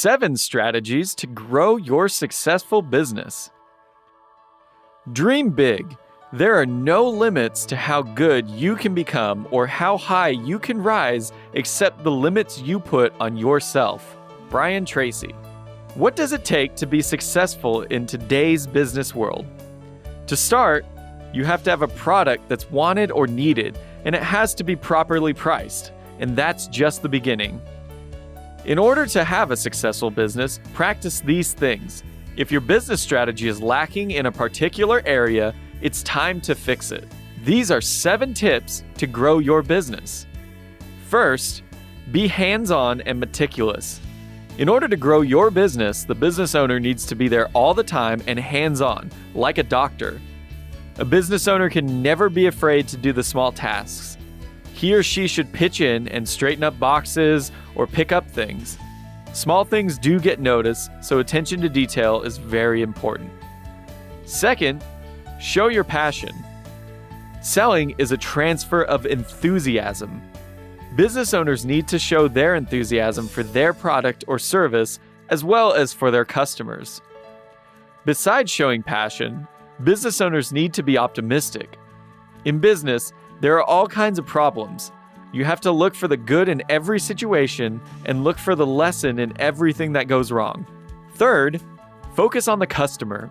7 strategies to grow your successful business. Dream big. There are no limits to how good you can become or how high you can rise except the limits you put on yourself. Brian Tracy. What does it take to be successful in today's business world? To start, you have to have a product that's wanted or needed, and it has to be properly priced, and that's just the beginning. In order to have a successful business, practice these things. If your business strategy is lacking in a particular area, it's time to fix it. These are 7 tips to grow your business. First, be hands-on and meticulous. In order to grow your business, the business owner needs to be there all the time and hands-on, like a doctor. A business owner can never be afraid to do the small tasks. He or she should pitch in and straighten up boxes or pick up things. Small things do get noticed, so attention to detail is very important. Second, show your passion. Selling is a transfer of enthusiasm. Business owners need to show their enthusiasm for their product or service as well as for their customers. Besides showing passion, business owners need to be optimistic. In business, there are all kinds of problems. You have to look for the good in every situation and look for the lesson in everything that goes wrong. Third, focus on the customer.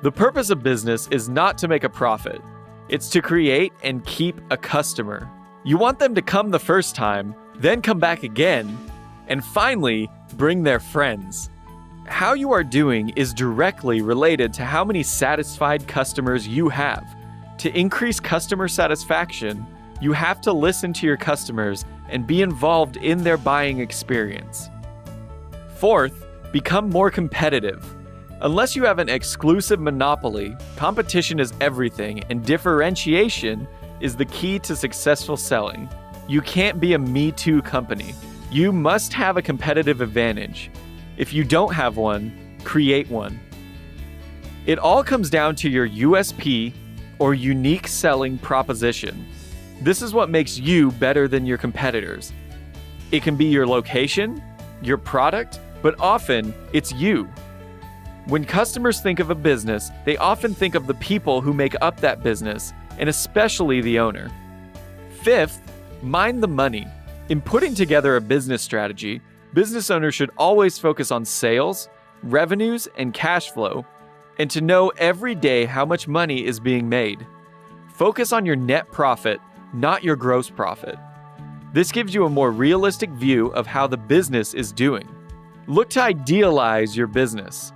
The purpose of business is not to make a profit. It's to create and keep a customer. You want them to come the first time, then come back again, and finally, bring their friends. How you are doing is directly related to how many satisfied customers you have. To increase customer satisfaction, you have to listen to your customers and be involved in their buying experience. Fourth, become more competitive. Unless you have an exclusive monopoly, competition is everything, and differentiation is the key to successful selling. You can't be a Me Too company. You must have a competitive advantage. If you don't have one, create one. It all comes down to your USP, or unique selling proposition. This is what makes you better than your competitors. It can be your location, your product, but often it's you. When customers think of a business, they often think of the people who make up that business, and especially the owner. Fifth, mind the money. In putting together a business strategy, business owners should always focus on sales, revenues, and cash flow, and to know every day how much money is being made. Focus on your net profit, not your gross profit. This gives you a more realistic view of how the business is doing. Look to idealize your business.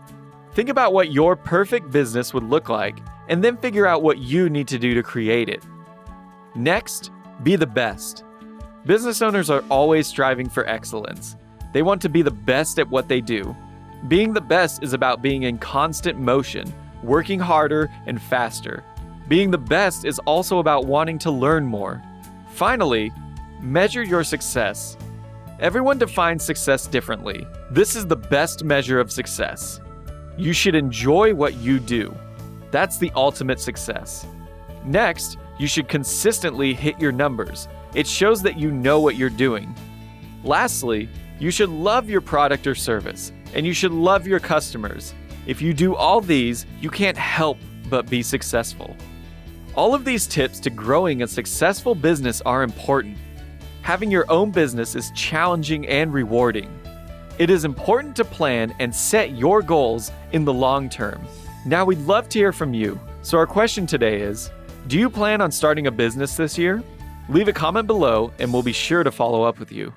Think about what your perfect business would look like, and then figure out what you need to do to create it. Next, be the best. Business owners are always striving for excellence. They want to be the best at what they do. Being the best is about being in constant motion, working harder and faster. Being the best is also about wanting to learn more. Finally, measure your success. Everyone defines success differently. This is the best measure of success. You should enjoy what you do. That's the ultimate success. Next, you should consistently hit your numbers. It shows that you know what you're doing. Lastly, you should love your product or service, and you should love your customers. If you do all these, you can't help but be successful. All of these tips to growing a successful business are important. Having your own business is challenging and rewarding. It is important to plan and set your goals in the long term. Now, we'd love to hear from you. So our question today is, do you plan on starting a business this year? Leave a comment below and we'll be sure to follow up with you.